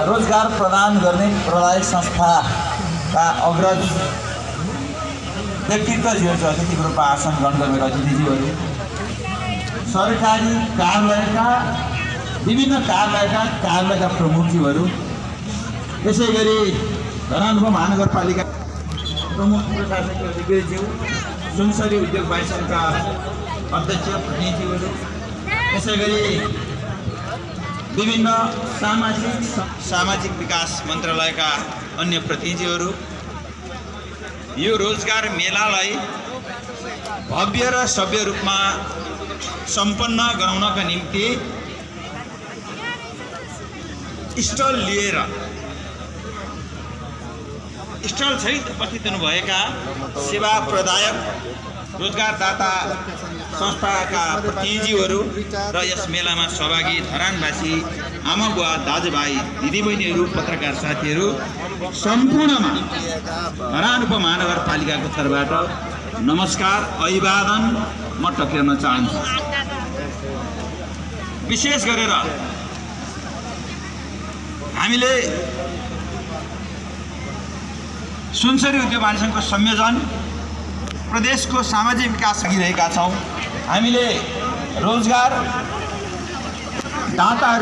रोजगार प्रदान गर्ने प्रदायक संस्थाका अग्रज व्यक्तित्वज्यूहरू अतिथिको रूपमा आसन ग्रहण गर्ने अतिथिज्यूहरू, सरकारी कार्यालयका विभिन्न कार्यालयका प्रमुखज्यूहरू, त्यसै गरी धरान महानगरपालिका प्रमुख प्रशासकीय अधिकारीज्यू, सुनसरी उद्योग वाणिज्यका अध्यक्ष प्रतिनिधिज्यूहरू, त्यसै गरी विभिन्न सामाजिक विकास मन्त्रालयका अन्य प्रतिनिधिहरू, यो रोजगार मेलालाई भव्य र सभ्य रूपमा सम्पन्न गराउनका निम्ति स्टल लिएर स्टल सहित उपस्थित हुनुभएका सेवा प्रदायक रोजगारदाता संस्थाका प्रतिनिधिहरू र यस मेलामा सहभागी धरानवासी आमाबुवा दाजुभाइ दिदीबहिनीहरू पत्रकार साथीहरू सम्पूर्णमा धरान उपमहानगरपालिकाको तर्फबाट नमस्कार अभिवादन म टक्र्याउन चाहन्छु। विशेष गरेर हामीले सुनसरी उद्योग वाणिज्यको संयोजन प्रदेशको सामाजिक विकास गरिरहेका छौँ। हामीले रोजगार दाताहरू